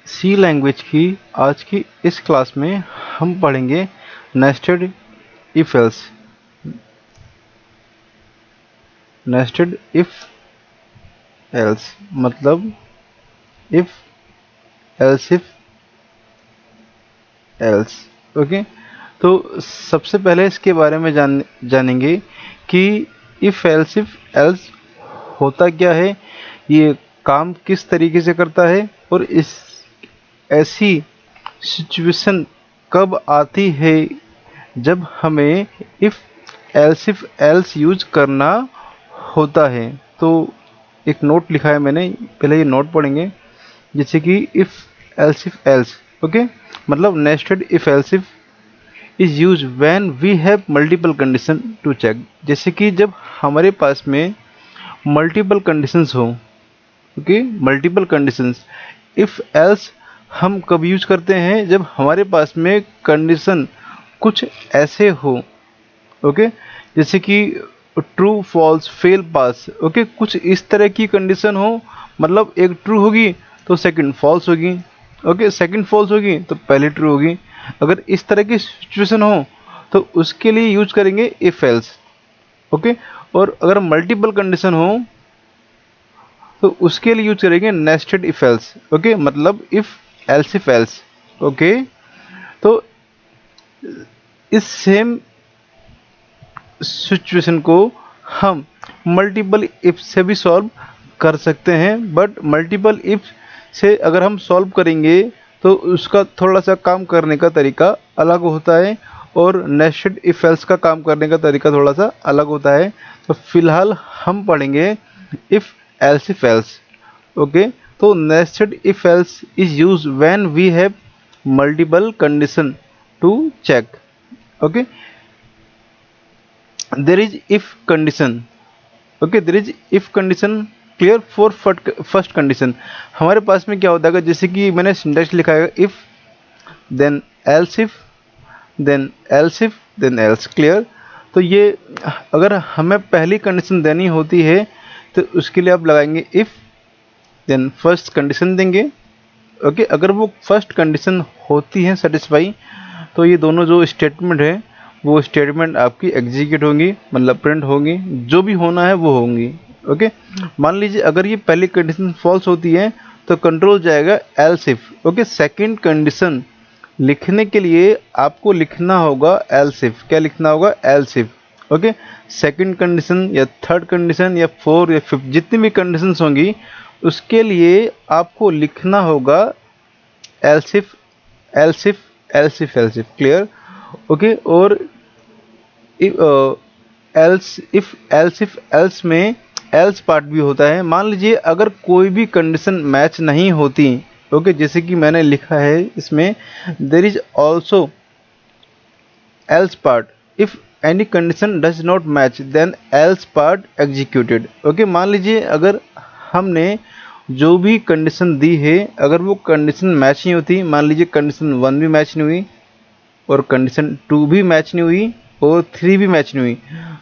सी language की आज की इस क्लास में हम पढ़ेंगे nested if else. Nested if else मतलब if else if else. Okay, तो सबसे पहले इसके बारे में जानेंगे कि इफ एल्स होता क्या है, ये काम किस तरीके से करता है और इस ऐसी सिचुएशन कब आती है जब हमें इफ एल्स यूज करना होता है। तो एक नोट लिखा है मैंने, पहले ये नोट पढ़ेंगे। जैसे कि इफ एल्स ओके, मतलब nested if is use when we have multiple condition to check. जैसे कि जब हमारे पास में मल्टीपल कंडीशंस हो, okay, multiple conditions. If else हम कब यूज करते हैं, जब हमारे पास में कंडीशन कुछ ऐसे हो, ओके, जैसे कि true false fail pass, okay, कुछ इस तरह की कंडीशन हो। मतलब एक ट्रू होगी तो सेकंड फॉल्स होगी, ओके, सेकंड फॉल्स होगी तो पहले ट्रू होगी। अगर इस तरह की सिचुएशन हो तो उसके लिए यूज करेंगे इफ एल्स, ओके। और अगर मल्टीपल कंडीशन हो तो उसके लिए यूज करेंगे नेस्टेड इफ एल्स, ओके, मतलब इफ एल्स, ओके। तो इस सेम सिचुएशन को हम मल्टीपल इफ से भी सॉल्व कर सकते हैं, बट मल्टीपल इफ से अगर हम सॉल्व करेंगे तो उसका थोड़ा सा काम करने का तरीका अलग होता है और नेस्टेड इफ एल्स का काम करने का तरीका थोड़ा सा अलग होता है। तो फिलहाल हम पढ़ेंगे इफ एल्स, ओके। तो nested if else is use when we have multiple condition to check, okay. there is if condition, okay, there is if condition clear for first condition। हमारे पास में क्या होता है, जैसे कि मैंने सिंटैक्स लिखा है, if then else if then else if then else, clear. तो ये अगर हमें पहली कंडीशन देनी होती है तो उसके लिए आप लगाएंगे if then फर्स्ट कंडीशन देंगे, ओके। अगर वो फर्स्ट कंडीशन होती है सेटिस्फाई तो ये दोनों जो स्टेटमेंट है वो स्टेटमेंट आपकी एग्जीक्यूट होंगी, मतलब प्रिंट होंगी, जो भी होना है वो होंगी, ओके। मान लीजिए अगर ये पहली कंडीशन फॉल्स होती है तो कंट्रोल जाएगा else if, okay. Second condition लिखने के लिए आपको लिखना होगा एल्स इफ। क्या लिखना होगा? Else if, okay. Second condition या थर्ड कंडीशन या फोर्थ या फिफ्थ जितनी भी कंडीशंस होंगी उसके लिए आपको लिखना होगा else if else if else if else if, clear, okay. और इफ एल्स में एल्स पार्ट भी होता है। मान लीजिए अगर कोई भी कंडीशन मैच नहीं होती, ओके, जैसे कि मैंने लिखा है इसमें there is also else part, if any condition does not match then else part executed, okay. मान लीजिए अगर हमने जो भी कंडीशन दी है अगर वो कंडीशन मैच नहीं होती, मान लीजिए कंडीशन 1 भी मैच नहीं हुई और कंडीशन 2 भी मैच नहीं हुई और 3 भी मैच नहीं हुई,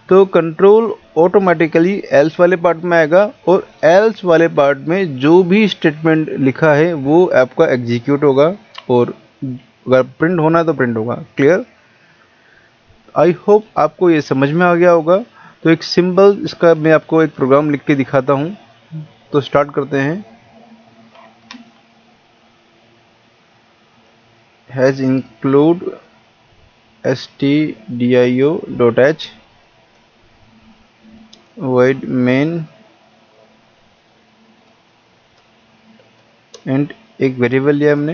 तो कंट्रोल ऑटोमेटिकली एल्स वाले पार्ट में आएगा और एल्स वाले पार्ट में जो भी स्टेटमेंट लिखा है वो आपका एग्जीक्यूट होगा और अगर प्रिंट होना है तो प्रिंट होगा, क्लियर। आई होप आपको ये समझ में आ गया होगा। तो एक सिंपल इसका मैं आपको एक प्रोग्राम लिख के दिखाता हूँ, तो स्टार्ट करते हैं। Has include stdio.h void main and एक वेरिएबल लिया हमने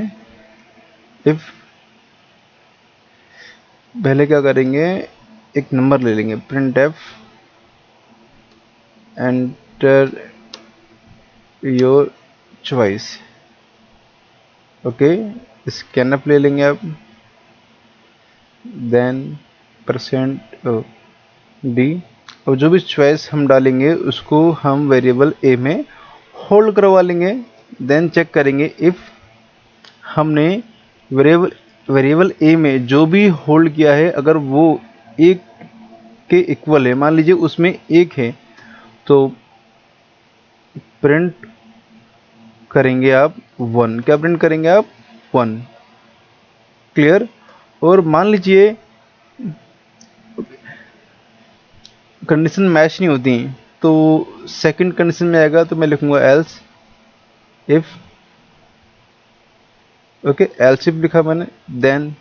इफ। पहले क्या करेंगे, एक नंबर ले लेंगे, print F enter your choice, okay. Scanf ले लेंगे आप, देन %d और जो भी चॉइस हम डालेंगे उसको हम वेरिएबल ए में होल्ड करवा लेंगे। देन चेक करेंगे इफ हमने वेरिएबल ए में जो भी होल्ड किया है अगर वो एक के इक्वल है, मान लीजिए उसमें एक है, तो प्रिंट करेंगे आप 1, क्या प्रिंट करेंगे आप 1, क्लियर। और मान लीजिए कंडीशन मैच नहीं होती तो सेकंड कंडीशन में आएगा, तो मैं लिखूंगा else if, okay else if लिखा मैंने, देन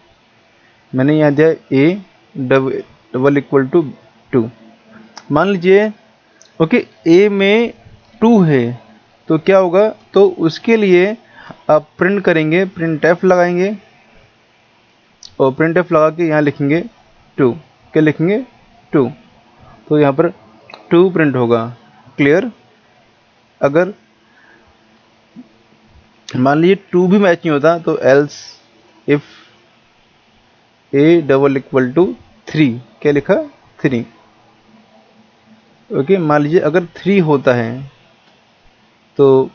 मैंने यहाँ दिया ए डबल इक्वल टू 2। मान लीजिए ओके ए में 2 है तो क्या होगा, तो उसके लिए आप प्रिंट करेंगे, प्रिंट एफ लगाएंगे और प्रिंट एफ लगा के यहाँ लिखेंगे 2, क्या लिखेंगे 2, तो यहाँ पर 2 प्रिंट होगा, क्लियर। अगर मान लीजिए 2 भी मैच नहीं होता तो else if a double equal to 3, क्या लिखा 3, ओके। मान लीजिए अगर 3 होता है तो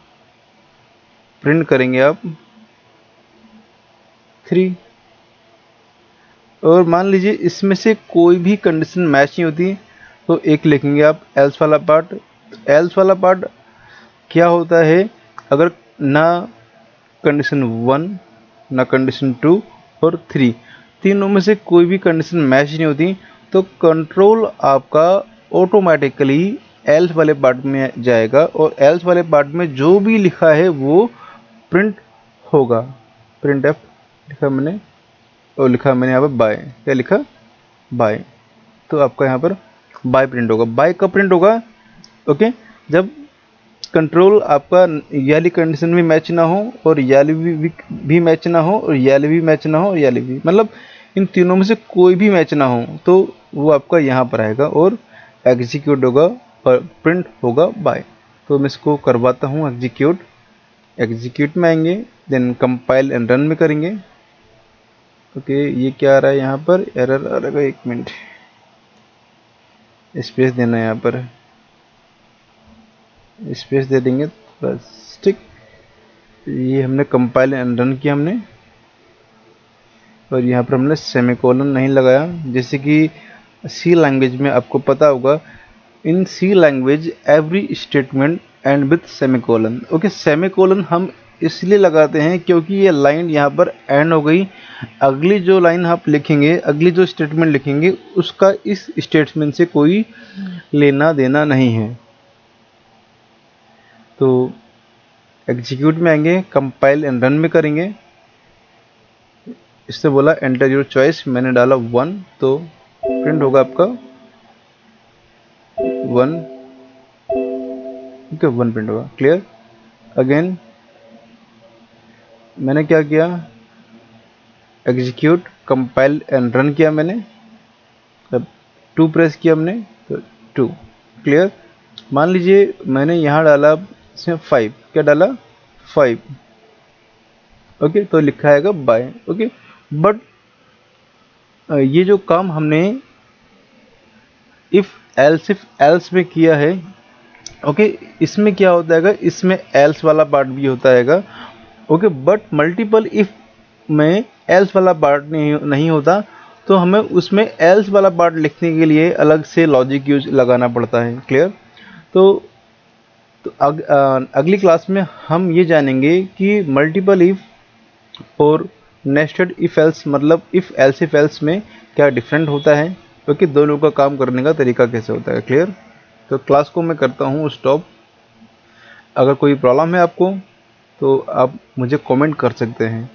प्रिंट करेंगे आप 3। और मान लीजिए इसमें से कोई भी कंडीशन मैच नहीं होती तो एक लिखेंगे आप एल्स वाला पार्ट। एल्स वाला पार्ट क्या होता है, अगर ना कंडीशन 1 ना कंडीशन 2 और 3 तीनों में से कोई भी कंडीशन मैच नहीं होती तो कंट्रोल आपका ऑटोमेटिकली एल्स वाले पार्ट में जाएगा और एल्स वाले पार्ट में जो भी लिखा है वो प्रिंट होगा। प्रिंट एफ लिखा मैंने और लिखा मैंने यहाँ पर बाय, क्या लिखा बाय, तो आपका यहाँ पर बाय प्रिंट होगा। बाय कब प्रिंट होगा, ओके जब कंट्रोल आपका याली कंडीशन भी मैच ना हो और याली भी मैच ना हो और याली भी मैच ना हो और याली भी, मतलब इन तीनों में से कोई भी मैच ना हो तो वो आपका यहाँ पर आएगा और एग्जीक्यूट होगा और प्रिंट होगा बाय। तो मैं इसको करवाता हूँ एग्जीक्यूट। एग्जीक्यूट में आएंगे, देन कंपाइल एंड रन में करेंगे। ओके ये क्या आ रहा है यहाँ पर, एरर आ रहा है, 1 मिनट स्पेस देना है, यहाँ पर स्पेस दे देंगे बस, ठीक। ये हमने कंपाइल एंड रन किया हमने और यहाँ पर हमने सेमीकोलन नहीं लगाया। जैसे कि सी लैंग्वेज में आपको पता होगा, in C language every statement end with semicolon. Okay semicolon हम इसलिए लगाते हैं क्योंकि ये लाइन यहाँ पर एंड हो गई, अगली जो लाइन आप लिखेंगे, अगली जो स्टेटमेंट लिखेंगे उसका इस स्टेटमेंट से कोई लेना देना नहीं है। तो एग्जीक्यूट में आएंगे, कंपाइल एंड रन में करेंगे। इससे बोला एंटर योर चॉइस, मैंने डाला 1 तो प्रिंट होगा आपका 1, ओके 1 प्रिंट होगा, क्लियर। अगेन मैंने क्या किया, एग्जीक्यूट कंपाइल एंड रन किया मैंने, तब 2 प्रेस किया हमने तो 2, क्लियर। मान लीजिए मैंने यहाँ डाला इसमें 5, क्या डाला 5, ओके तो लिखा आएगा बाय, ओके। बट ये जो काम हमने इफ एल्स में किया है, ओके इसमें क्या होता है, इसमें एल्स वाला पार्ट भी होता है, ओके। बट मल्टीपल इफ में एल्स वाला पार्ट नहीं होता तो हमें उसमें एल्स वाला पार्ट लिखने के लिए अलग से लॉजिक यूज लगाना पड़ता है, क्लियर। तो अगली क्लास में हम ये जानेंगे कि मल्टीपल इफ और नेस्टेड इफ एल्स, मतलब इफ एल्स में क्या डिफरेंट होता है, क्योंकि दोनों का काम करने का तरीका कैसे होता है, क्लियर। तो क्लास को मैं करता हूँ स्टॉप। अगर कोई प्रॉब्लम है आपको तो आप मुझे कमेंट कर सकते हैं।